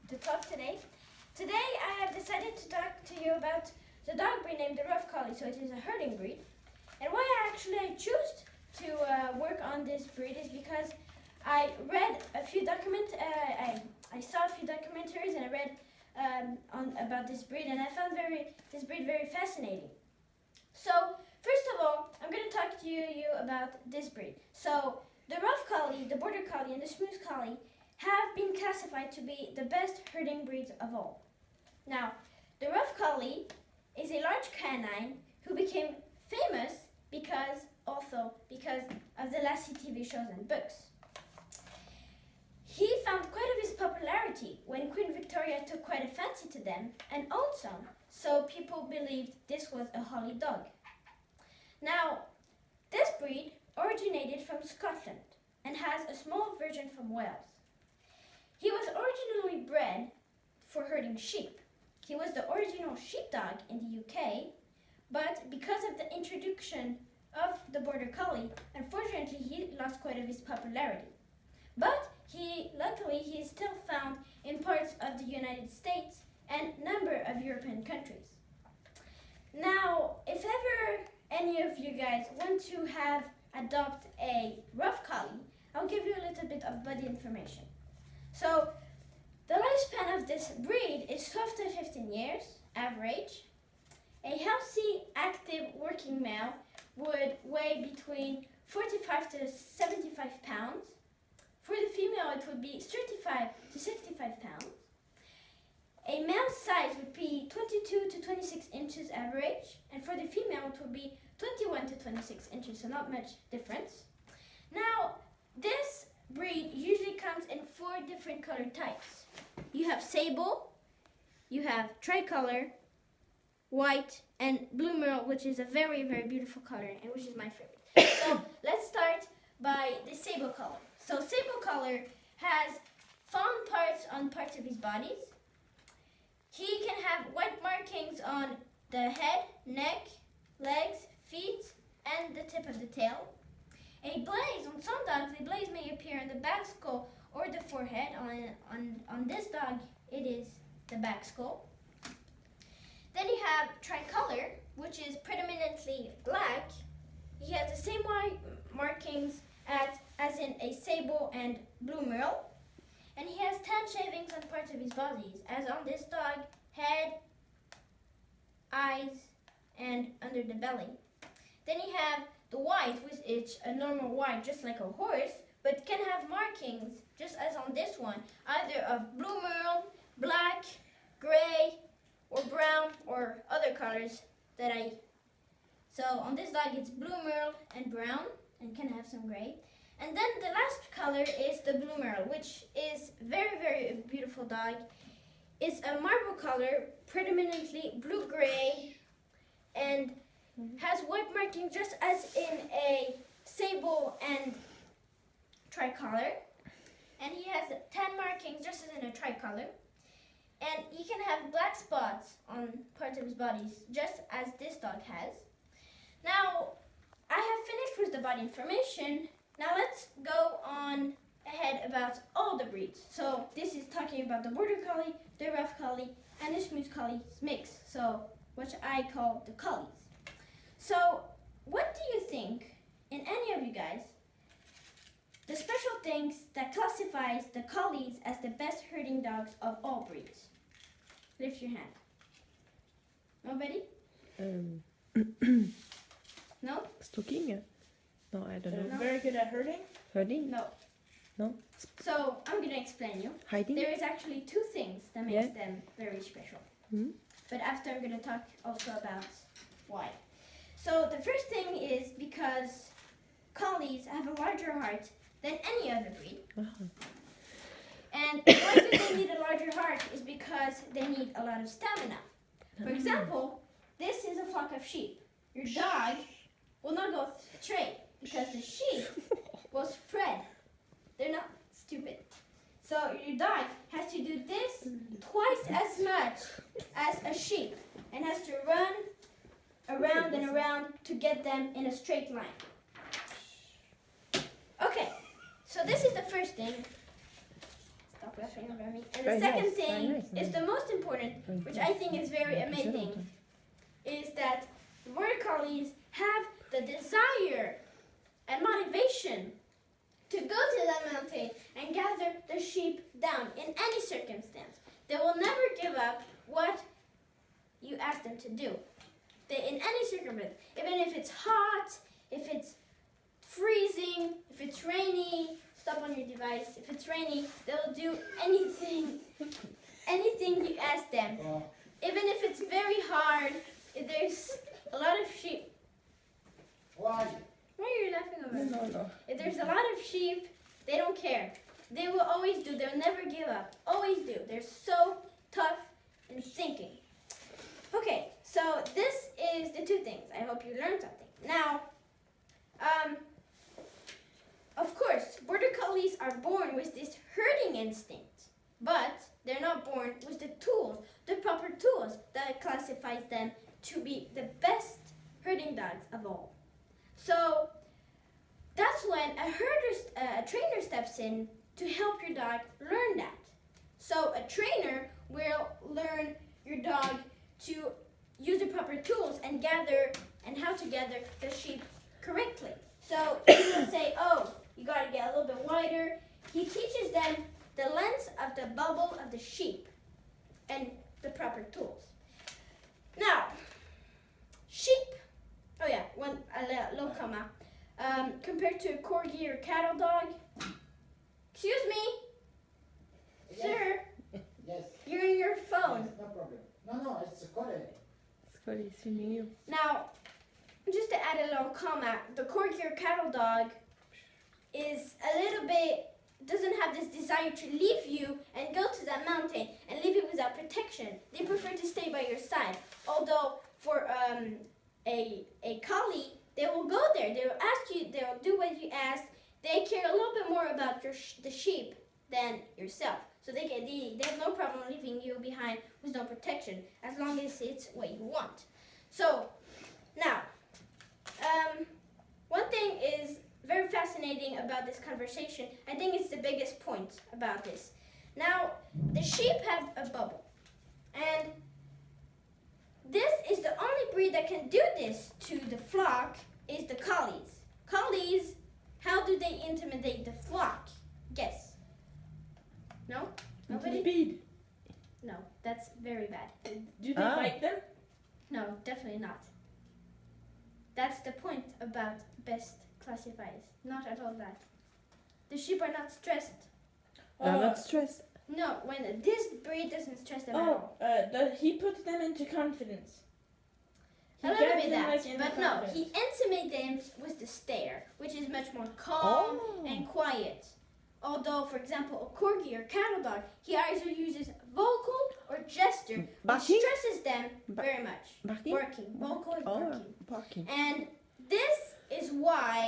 to talk today. Today I have decided to talk to you about the dog breed named the Rough Collie. So it is a herding breed. And why I choose to work on this breed is because I read a few I saw a few documentaries and I read about this breed, and I found this breed very fascinating. So first of all, I'm going to talk to you about this breed. So the Rough Collie, the Border Collie, and the Smooth Collie have been classified to be the best herding breeds of all. Now, the Rough Collie is a large canine who became famous because of the Lassie TV shows and books. He found quite of his popularity when Queen Victoria took quite a fancy to them and owned some, so people believed this was a Holly dog. Now, this breed originated from Scotland and has a small version from Wales. He was originally bred for herding sheep. He was the original sheepdog in the UK, but because of the introduction of the Border Collie, unfortunately he lost quite of his popularity. But luckily he is still found in parts of the United States and a number of European countries. Now, if ever any of you guys want to adopt a Rough Collie, I'll give you a little bit of body information. So, the lifespan of this breed is 12 to 15 years, average. A healthy, active working male would weigh between 45 to 75 pounds. For the female, it would be 35 to 65 pounds. A male size would be 22 to 26 inches average, and for the female, it would be 21 to 26 inches, so not much difference. Now, this breed usually comes in 4 different color types. You have sable, you have tricolor, white, and blue merle, which is a very, very beautiful color, and which is my favorite. So let's start by the sable color. So sable color has fawn parts on parts of his bodies. He can have white markings on the head, neck, legs, feet, and the tip of the tail. A blaze, on some dogs, a blaze may appear on the back skull or the forehead. On this dog, it is the back skull. Then you have tricolor, which is predominantly black. He has the same white markings as in a sable and blue merle. And he has tan shavings on parts of his bodies, as on this dog, head, eyes, and under the belly. Then you have the white, which is a normal white, just like a horse, but can have markings, just as on this one, either of blue merle, black, gray, or brown, or other colors So on this dog, it's blue merle and brown, and can have some gray. And then the last color is the blue merle, which is very, very beautiful dog. It's a marble color, predominantly blue-gray, and has white marking just as in a sable and tricolor. And he has tan markings just as in a tricolor. And he can have black spots on parts of his body, just as this dog has. Now, I have finished with the body information. Now let's go on ahead about all the breeds. So this is talking about the Border Collie, the Rough Collie, and the Smooth Collie's mix, so which I call the Collies. So what do you think, in any of you guys, the special things that classifies the Collies as the best herding dogs of all breeds? Lift your hand. Nobody? No? Stalking? No, I don't know. No. Very good at herding? Herding? No. No? So I'm going to explain you. Hiding? There is actually 2 things that makes them very special. Hmm? But after I'm going to talk also about why. So the first thing is because Collies have a larger heart than any other breed. And why do they need a larger heart is because they need a lot of stamina. For example, this is a flock of sheep. Your dog will not go straight because the sheep will spread. They're not stupid. So your dog has to do this twice as much as a sheep and has to run around and around to get them in a straight line. Okay, so this is the first thing. stop laughing about me. And the Very second nice, very thing nice, is the most important, Very which nice. I think is very amazing, is that border collies have the desire and motivation to go to the mountain and gather the sheep down in any circumstance. They will never give up what you ask them to do. In any circumstance, even if it's hot, if it's freezing, if it's rainy, stop on your device. If it's rainy, they'll do anything you ask them. Even if it's very hard, if there's a lot of sheep. Why? Why are you laughing over me? No. If there's a lot of sheep, they don't care. They will always do. They'll never give up. Always do. They're so tough in thinking. Okay, so this is the two things. I hope you learned something. Now, of course, border collies are born with this herding instinct, but they're not born with the tools, the proper tools that classifies them to be the best herding dogs of all. So that's when a trainer steps in to help your dog learn that. So a trainer will learn your dog to use the proper tools and how to gather the sheep correctly. So he will say, oh, you got to get a little bit wider. He teaches them the length of the bubble of the sheep and the proper tools. Now, sheep, low comma, compared to a corgi or cattle dog. Excuse me, Yes. sir, Yes. you're in your phone. Yes, no problem. No, it's a colony. Scotty's filming you. Now, just to add a little comma, the corgi or cattle dog is a little bit, doesn't have this desire to leave you and go to that mountain and leave you without protection. They prefer to stay by your side. Although for a collie, they will go there. They will ask you, they will do what you ask. They care a little bit more about the sheep than yourself. So they have no problem leaving you behind with no protection as long as it's what you want. So now, one thing is very fascinating about this conversation. I think it's the biggest point about this. Now, the sheep have a bubble, and this is the only breed that can do this to the flock is the collies. Collies, how do they intimidate the flock? Guess. No? Nobody? Speed. No, that's very bad. Do they Ah. bite them? No, definitely not. That's the point about best classifiers. Not at all that. The sheep are not stressed. I'm Oh, not stressed. No, when this breed doesn't stress them at all. He puts them into confidence. A little gets bit them, that, like, into but no, confidence. he intimidates them with the stare, which is much more calm Oh. and quiet. Although, for example, a corgi or cattle dog, he either uses vocal or gesture, which Barking? stresses them Ba- very much. Barking? Barking, vocal is Oh, barking. barking. And this is why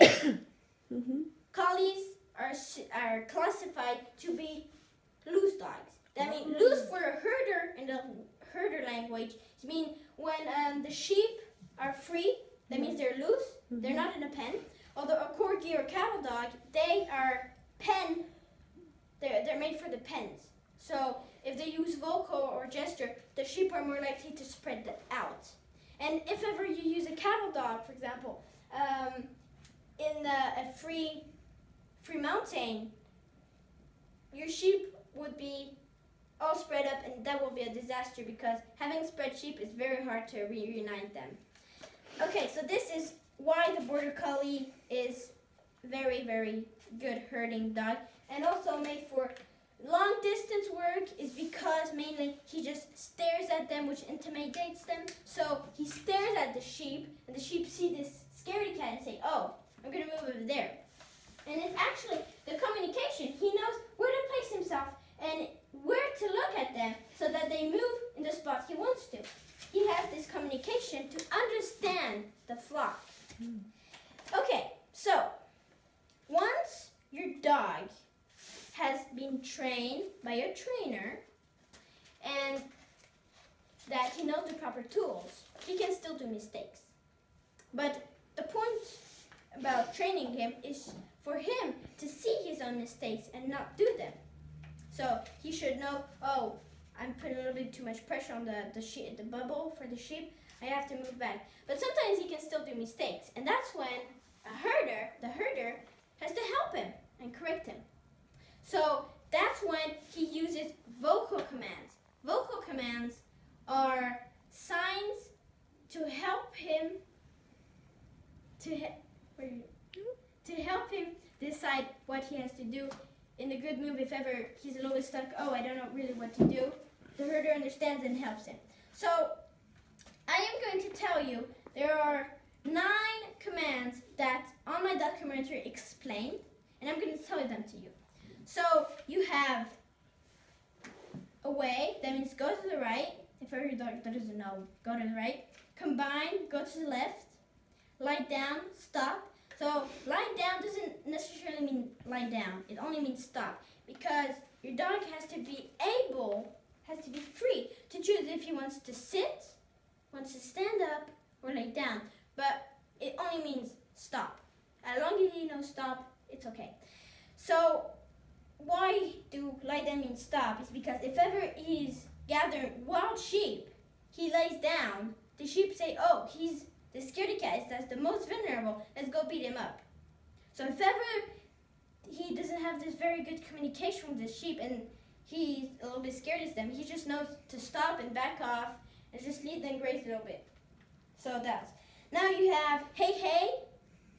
Mm-hmm. collies are classified to be loose dogs. That means loose for a herder in the herder language. It means when the sheep are free, that means they're loose. They're not in a pen. Although a corgi or cattle dog, they are pen. They're made for the pens. So if they use vocal or gesture, the sheep are more likely to spread that out. And if ever you use a cattle dog, for example, in a free mountain, your sheep would be all spread up, and that will be a disaster because having spread sheep is very hard to reunite them. Okay, so this is why the border collie is very, very good herding dog, and also made for long distance work is because mainly he just stares at them, which intimidates them. So he stares at the sheep, and the sheep see this scaredy cat and say, "Oh, I'm gonna move over there." And it's actually the communication. He knows where to place himself and where to look at them so that they move in the spot he wants to. He has this communication to understand the flock. Okay, so once your dog has been trained by a trainer and that he knows the proper tools, he can still do mistakes. But the point about training him is for him to see his own mistakes and not do them. So he should know, oh, I'm putting a little bit too much pressure on the bubble for the sheep. I have to move back. But sometimes he can still do mistakes. And that's when the herder, has to help him and correct him. So that's when he uses vocal commands. Vocal commands are signs to help him to help him decide what he has to do in a good move. If ever he's a little bit stuck, oh, I don't know really what to do, the herder understands and helps him. So I am going to tell you there are 9 commands that on my documentary explain, and I'm going to tell them to you. So you have away, that means go to the right. If every dog doesn't know, go to the right. Combine, go to the left. Lie down, stop. So lying down doesn't necessarily mean lie down. It only means stop, because your dog has to be free to choose if he wants to sit, wants to stand up, or lay down. But it only means stop. As long as he knows stop, it's okay. So why do lie down mean stop? Is because if ever he's gathering wild sheep, he lays down, the sheep say, oh, he's the scaredy cat, that's the most vulnerable, let's go beat him up. So if ever he doesn't have this very good communication with the sheep and he's a little bit scared of them, he just knows to stop and back off and just lead them graze a little bit. So that's. Now you have hey hey.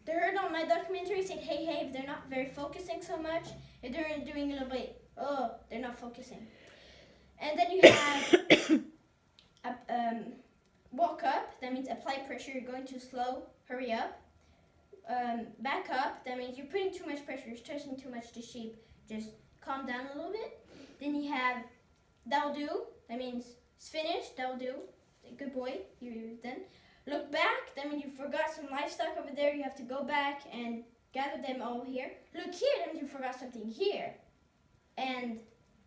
The herd on my documentary said hey hey if they're not very focusing so much. If they're doing a little bit, oh, they're not focusing. And then you have walk up, that means apply pressure, you're going too slow, hurry up. Back up, that means you're putting too much pressure, you're stressing too much the sheep, just calm down a little bit. Then you have that'll do, that means it's finished, that'll do, good boy, you're done. Look back, that means you forgot some livestock over there, you have to go back and gather them all here. Look here, that means you forgot something here. And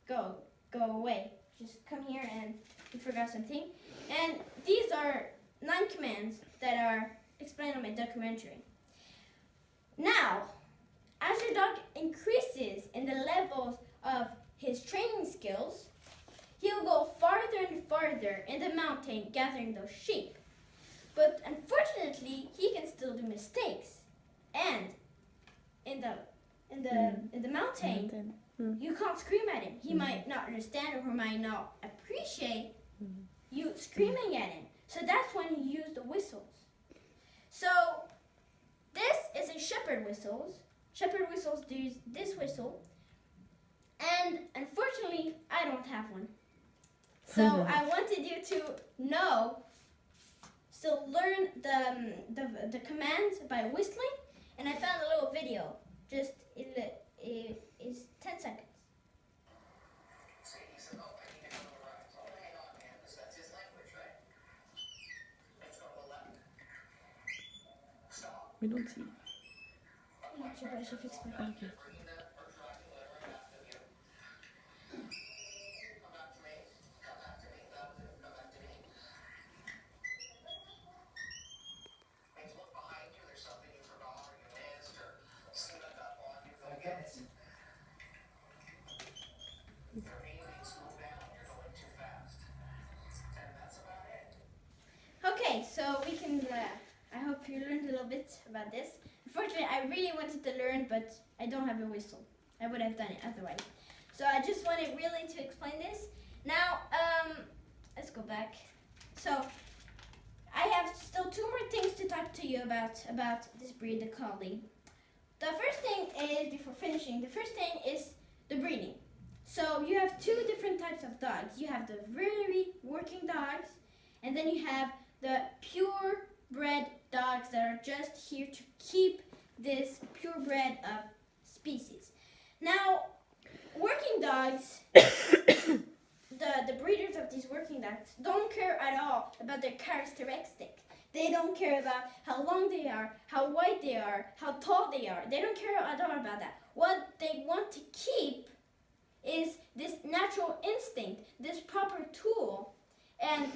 go away. Just come here and you forgot something. And these are 9 commands that are explained on my documentary. Now, as your dog increases in the levels of his training skills, he'll go farther and farther in the mountain gathering those sheep. But unfortunately, he can still do mistakes. And in the mountain, you can't scream at him. He might not understand or he might not appreciate you screaming at him. So that's when you use the whistles. So this is a shepherd whistles. Shepherd whistles do this whistle. And unfortunately, I don't have one. So I wanted you to know, so learn the commands by whistling. And I found a little video. Just it is 10 seconds. We don't see. Je fixe pas. Okay. Okay, so we can, I hope you learned a little bit about this. Unfortunately, I really wanted to learn, but I don't have a whistle. I would have done it otherwise. So I just wanted really to explain this. Now, let's go back. So I have still 2 more things to talk to you about this breed, the Collie. The first thing is, before finishing, the first thing is the breeding. So you have 2 different types of dogs. You have the very working dogs, and then you have the purebred dogs that are just here to keep this purebred of species. Now, working dogs, the breeders of these working dogs don't care at all about their characteristics. They don't care about how long they are, how wide they are, how tall they are. They don't care at all about that. What they want to keep is this natural instinct, this proper tool, and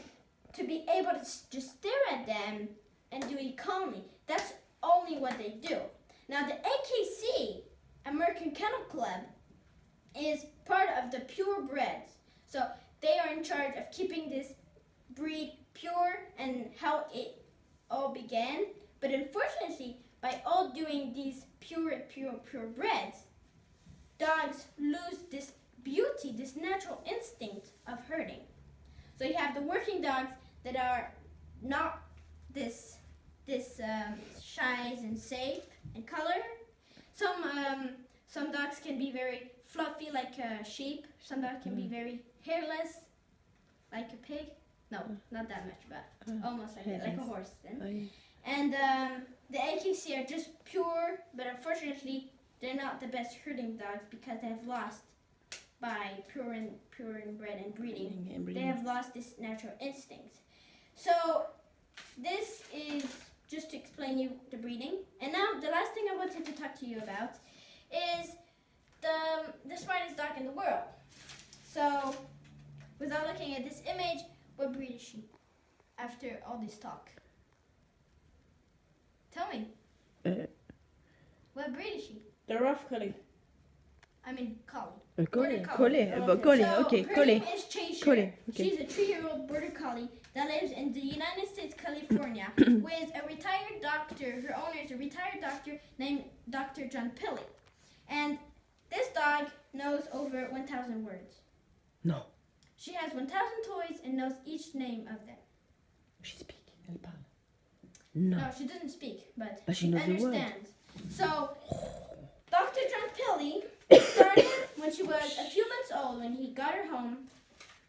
to be able to just stare at them and do it calmly. That's only what they do. Now the AKC, American Kennel Club, is part of the purebreds. So they are in charge of keeping this breed pure and how it all began. But unfortunately, by all doing these purebreds, dogs lose this beauty, this natural instinct of herding. So you have the working dogs that are not this size and shape and color. Some dogs can be very fluffy like a sheep. Some dogs can be very hairless like a pig. No, not that much, but almost like a hairless. horse then. Oh, yeah. And the AKC are just pure, but unfortunately they're not the best herding dogs because they have lost by pure and bred and breeding. And They breeding. have lost this natural instinct. So this is just to explain you the breeding. And now the last thing I wanted to talk to you about is the smartest dog in the world. So without looking at this image, what breed is she? After all this talk. Tell me. What breed is she? The rough collie. I mean, collie. Collie, Border collie, collie. collie, So okay, her collie. name is Cheshire. Collie, okay. She's a 3-year-old border collie that lives in the United States, California, with a retired doctor. Her owner is a retired doctor named Dr. John Pilley. And this dog knows over 1,000 words. No. She has 1,000 toys and knows each name of them. She speak. Elle parle. No. No, she doesn't speak, but But she knows the word. understands. So, Dr. John Pilley started when she was a few months old. When he got her home,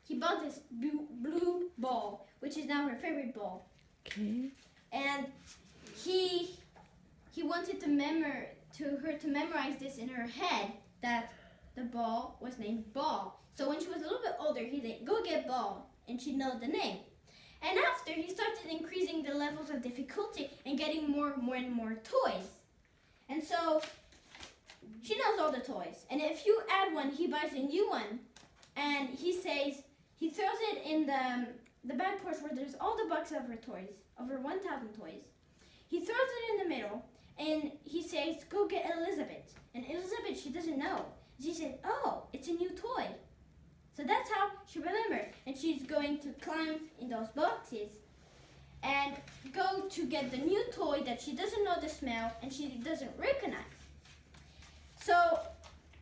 he bought this blue ball, which is now her favorite ball. Okay. And he wanted her to memorize this in her head, that the ball was named Ball. So when she was a little bit older, he said, "Go get Ball," and she'd know the name. And after, he started increasing the levels of difficulty and getting more and more toys. And so she knows all the toys. And if you add one, he buys a new one. And he throws it in the back porch where there's all the boxes of her toys, over 1,000 toys. He throws it in the middle, and he says, "Go get Elizabeth." And Elizabeth, she doesn't know. She said, "Oh, it's a new toy." So that's how she remembered. And she's going to climb in those boxes and go to get the new toy that she doesn't know the smell and she doesn't recognize. So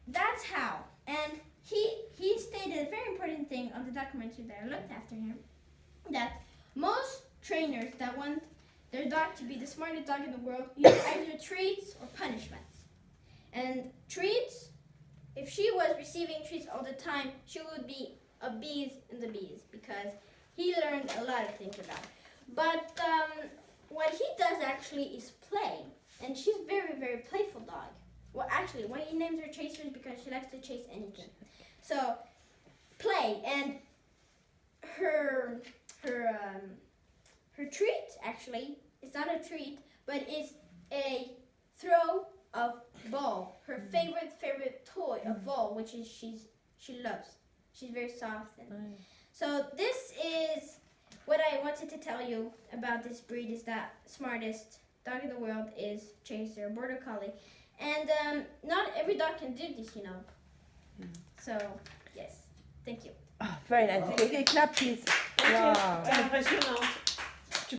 that's how. And he stated a very important thing on the documentary that I looked after him, that most trainers that want their dog to be the smartest dog in the world use either treats or punishments. And treats, if she was receiving treats all the time, she would be a bees in the bees because he learned a lot of things about it. But what he does actually is play, and she's a very, very playful dog. Well, actually, why he names her Chaser is because she likes to chase anything. So, play, and her treat actually is not a treat, but it's a throw of Ball, her favorite toy of Ball, which is she loves. She's very soft. And so this is what I wanted to tell you about this breed, is that smartest dog in the world is Chaser, Border Collie. And not every dog can do this, you know. So, yes. Thank you. Ah, very nice. Okay, clap, please. Thank you. Wow. C'est impressionnant.